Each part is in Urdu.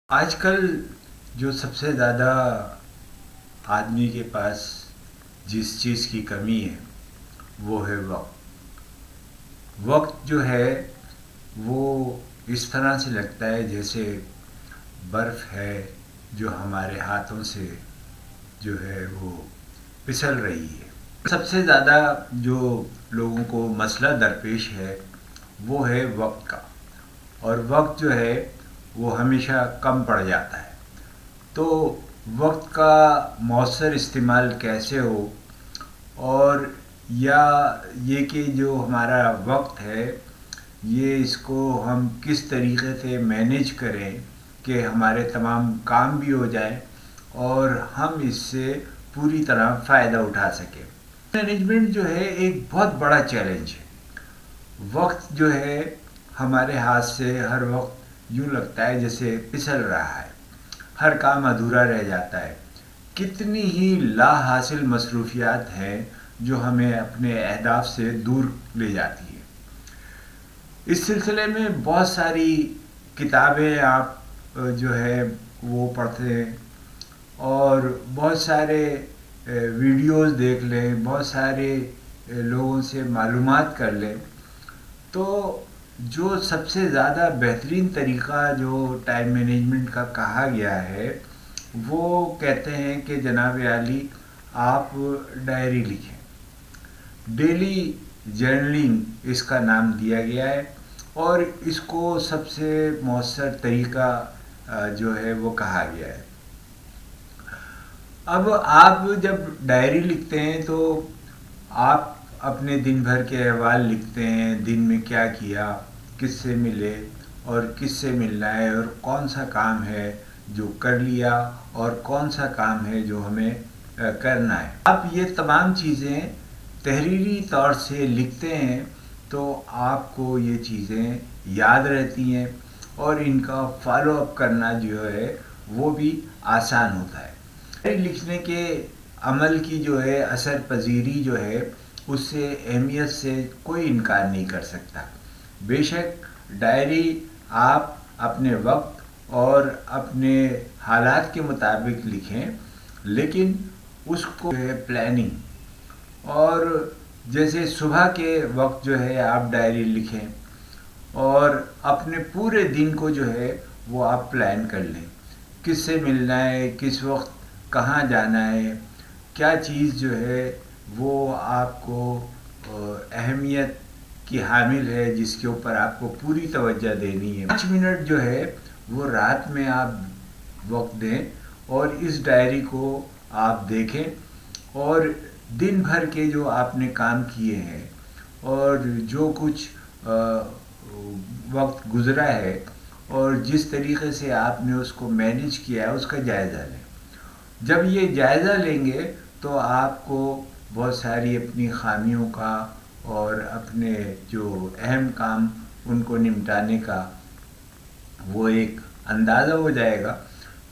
آج کل جو سب سے زیادہ آدمی کے پاس جس چیز کی کمی ہے وہ ہے وقت جو ہے وہ اس طرح سے لگتا ہے جیسے برف ہے جو ہمارے ہاتھوں سے جو ہے وہ پھسل رہی ہے۔ سب سے زیادہ جو لوگوں کو مسئلہ درپیش ہے وہ ہے وقت کا، اور وقت جو ہے وہ ہمیشہ کم پڑ جاتا ہے۔ تو وقت کا مؤثر استعمال کیسے ہو، اور یا یہ کہ جو ہمارا وقت ہے یہ اس کو ہم کس طریقے سے مینیج کریں کہ ہمارے تمام کام بھی ہو جائیں اور ہم اس سے پوری طرح فائدہ اٹھا سکیں۔ مینجمنٹ جو ہے ایک بہت بڑا چیلنج ہے۔ وقت جو ہے ہمارے ہاتھ سے ہر وقت یوں لگتا ہے جیسے پھسل رہا ہے، ہر کام ادھورا رہ جاتا ہے۔ کتنی ہی لا حاصل مصروفیات ہیں جو ہمیں اپنے اہداف سے دور لے جاتی ہیں۔ اس سلسلے میں بہت ساری کتابیں آپ جو ہے وہ پڑھتے ہیں، اور بہت سارے ویڈیوز دیکھ لیں، بہت سارے لوگوں سے معلومات کر لیں، تو جو سب سے زیادہ بہترین طریقہ جو ٹائم مینجمنٹ کا کہا گیا ہے وہ کہتے ہیں کہ جناب عالی آپ ڈائری لکھیں۔ ڈیلی جرنلنگ اس کا نام دیا گیا ہے، اور اس کو سب سے مؤثر طریقہ جو ہے وہ کہا گیا ہے۔ اب آپ جب ڈائری لکھتے ہیں تو آپ اپنے دن بھر کے احوال لکھتے ہیں، دن میں کیا کیا، کس سے ملے اور کس سے ملنا ہے، اور کون سا کام ہے جو کر لیا اور کون سا کام ہے جو ہمیں کرنا ہے۔ آپ یہ تمام چیزیں تحریری طور سے لکھتے ہیں تو آپ کو یہ چیزیں یاد رہتی ہیں، اور ان کا فالو اپ کرنا جو ہے وہ بھی آسان ہوتا ہے۔ ڈائری لکھنے کے عمل کی جو ہے اثر پذیری جو ہے اس سے اہمیت سے کوئی انکار نہیں کر سکتا۔ بے شک ڈائری آپ اپنے وقت اور اپنے حالات کے مطابق لکھیں، لیکن اس کو جو ہے پلاننگ، اور جیسے صبح کے وقت جو ہے آپ ڈائری لکھیں اور اپنے پورے دن کو جو ہے وہ آپ پلان کر لیں، کس سے ملنا ہے، کس وقت کہاں جانا ہے، کیا چیز جو ہے وہ آپ کو اہمیت کی حامل ہے جس کے اوپر آپ کو پوری توجہ دینی ہے۔ 5 منٹ جو ہے وہ رات میں آپ وقت دیں اور اس ڈائری کو آپ دیکھیں، اور دن بھر کے جو آپ نے کام کیے ہیں اور جو کچھ وقت گزرا ہے اور جس طریقے سے آپ نے اس کو مینیج کیا ہے اس کا جائزہ لیں۔ جب یہ جائزہ لیں گے تو آپ کو بہت ساری اپنی خامیوں کا اور اپنے جو اہم کام ان کو نمٹانے کا وہ ایک اندازہ ہو جائے گا،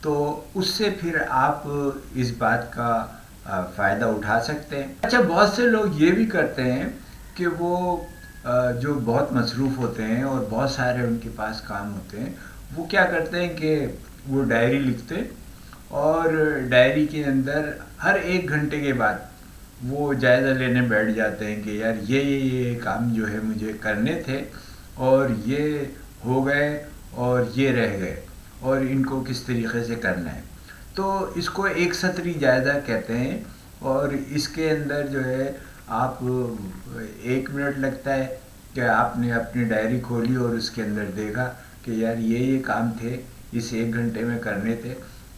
تو اس سے پھر آپ اس بات کا فائدہ اٹھا سکتے ہیں۔ اچھا، بہت سے لوگ یہ بھی کرتے ہیں کہ وہ جو بہت مصروف ہوتے ہیں اور بہت سارے ان کے پاس کام ہوتے ہیں، وہ کیا کرتے ہیں کہ وہ ڈائری لکھتے اور ڈائری کے اندر ہر 1 گھنٹے کے بعد وہ جائزہ لینے بیٹھ جاتے ہیں کہ یار یہ کام جو ہے مجھے کرنے تھے اور یہ ہو گئے اور یہ رہ گئے، اور ان کو کس طریقے سے کرنا ہے۔ تو اس کو ایک سطری جائزہ کہتے ہیں، اور اس کے اندر جو ہے آپ 1 منٹ لگتا ہے کہ آپ نے اپنی ڈائری کھولی اور اس کے اندر دیکھا کہ یار یہ کام تھے اس 1 گھنٹے میں کرنے تھے،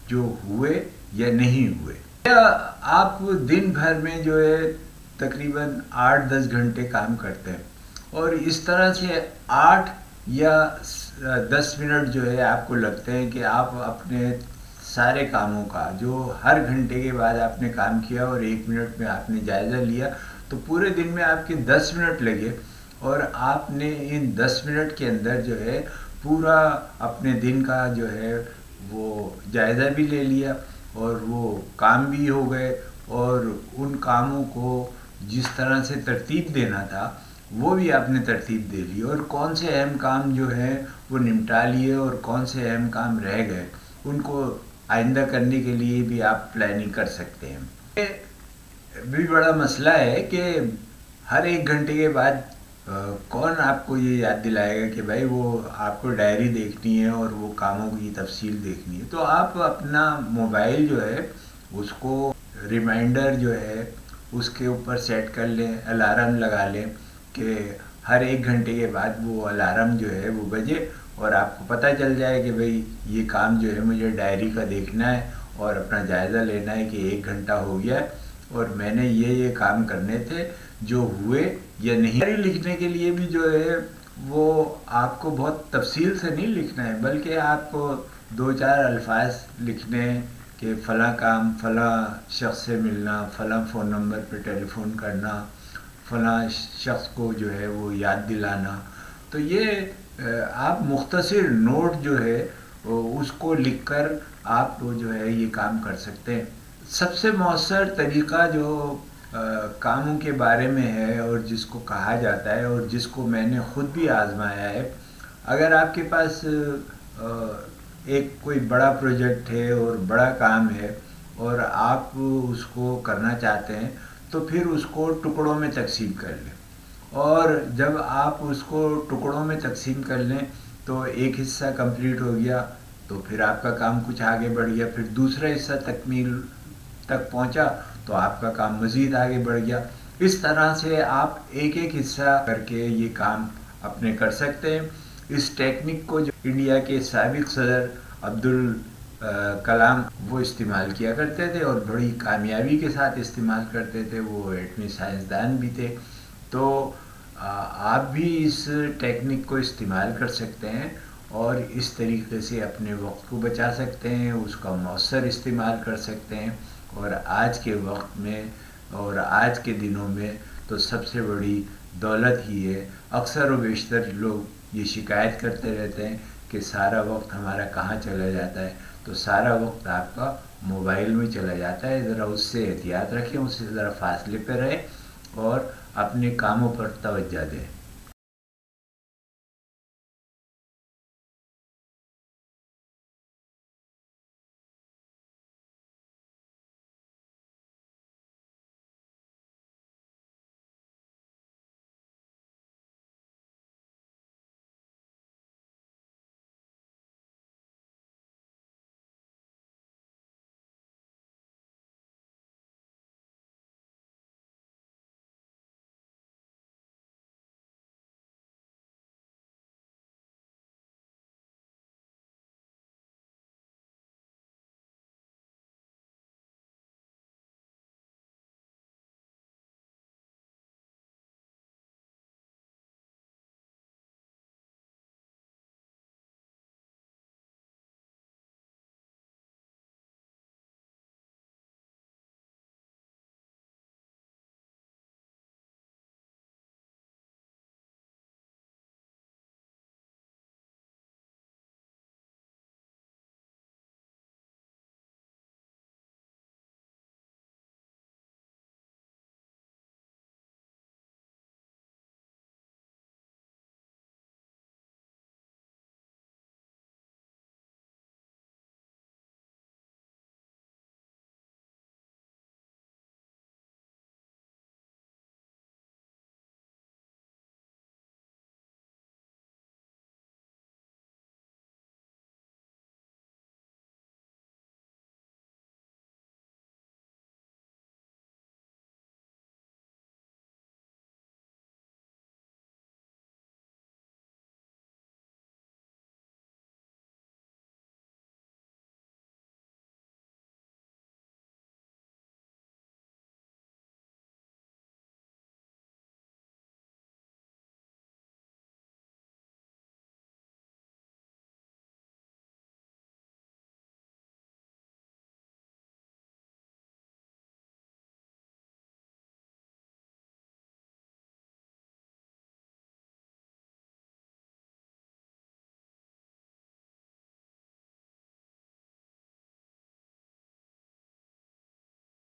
جو ہوئے یا نہیں ہوئے۔ یا آپ دن بھر میں جو ہے تقریباً 8-10 گھنٹے کام کرتے ہیں، اور اس طرح سے 8 یا 10 منٹ جو ہے آپ کو لگتے ہیں کہ آپ اپنے سارے کاموں کا جو ہر گھنٹے کے بعد آپ نے کام کیا اور 1 منٹ میں آپ نے جائزہ لیا، تو پورے دن میں آپ کے 10 منٹ لگے، اور آپ نے ان 10 منٹ کے اندر جو ہے پورا اپنے دن کا جو ہے وہ جائزہ بھی لے لیا، اور وہ کام بھی ہو گئے، اور ان کاموں کو جس طرح سے ترتیب دینا تھا وہ بھی آپ نے ترتیب دے لی، اور کون سے اہم کام جو ہیں وہ نمٹا لیے اور کون سے اہم کام رہ گئے ان کو آئندہ کرنے کے لیے بھی آپ پلاننگ کر سکتے ہیں۔ یہ بھی بڑا مسئلہ ہے کہ ہر 1 گھنٹے کے بعد کون آپ کو یہ یاد دلائے گا کہ بھائی وہ آپ کو ڈائری دیکھنی ہے اور وہ کاموں کی تفصیل دیکھنی ہے۔ تو آپ اپنا موبائل جو ہے اس کو ریمائنڈر جو ہے اس کے اوپر سیٹ کر لیں، الارم لگا لیں کہ ہر 1 گھنٹے کے بعد وہ الارم جو ہے وہ بجے، اور آپ کو پتہ چل جائے کہ بھئی یہ کام جو ہے مجھے ڈائری کا دیکھنا ہے اور اپنا جائزہ لینا ہے کہ 1 گھنٹہ ہو گیا ہے اور میں نے یہ کام کرنے تھے جو ہوئے یا نہیں۔ ڈائری لکھنے کے لیے بھی جو ہے وہ آپ کو بہت تفصیل سے نہیں لکھنا ہے، بلکہ آپ کو 2-4 الفاظ لکھنے ہیں کہ فلاں کام فلاں شخص سے ملنا، فلاں فون نمبر پہ ٹیلی فون کرنا، فلاں شخص کو جو ہے وہ یاد دلانا۔ تو یہ آپ مختصر نوٹ جو ہے اس کو لکھ کر آپ جو ہے یہ کام کر سکتے ہیں۔ سب سے مؤثر طریقہ جو کاموں کے بارے میں ہے اور جس کو کہا جاتا ہے اور جس کو میں نے خود بھی آزمایا ہے، اگر آپ کے پاس ایک کوئی بڑا پروجیکٹ ہے اور بڑا کام ہے اور آپ اس کو کرنا چاہتے ہیں تو پھر اس کو ٹکڑوں میں تقسیم کر لیں، اور جب آپ اس کو ٹکڑوں میں تقسیم کر لیں تو ایک حصہ کمپلیٹ ہو گیا تو پھر آپ کا کام کچھ آگے بڑھ گیا، پھر دوسرا حصہ تکمیل تک پہنچا تو آپ کا کام مزید آگے بڑھ گیا۔ اس طرح سے آپ ایک ایک حصہ کر کے یہ کام اپنے کر سکتے ہیں۔ اس ٹیکنک کو جو انڈیا کے سابق صدر عبدالکلام وہ استعمال کیا کرتے تھے اور بڑی کامیابی کے ساتھ استعمال کرتے تھے، وہ ایٹمی سائنسدان بھی تھے۔ تو آپ بھی اس ٹیکنک کو استعمال کر سکتے ہیں اور اس طریقے سے اپنے وقت کو بچا سکتے ہیں، اس کا مؤثر استعمال کر سکتے ہیں۔ اور آج کے وقت میں اور آج کے دنوں میں تو سب سے بڑی دولت ہی ہے۔ اکثر و بیشتر لوگ یہ شکایت کرتے رہتے ہیں کہ سارا وقت ہمارا کہاں چلا جاتا ہے، تو سارا وقت آپ کا موبائل میں چلا جاتا ہے۔ ذرا اس سے احتیاط رکھیں، اس سے ذرا فاصلے پہ رہیں اور اپنے کاموں پر توجہ دیں۔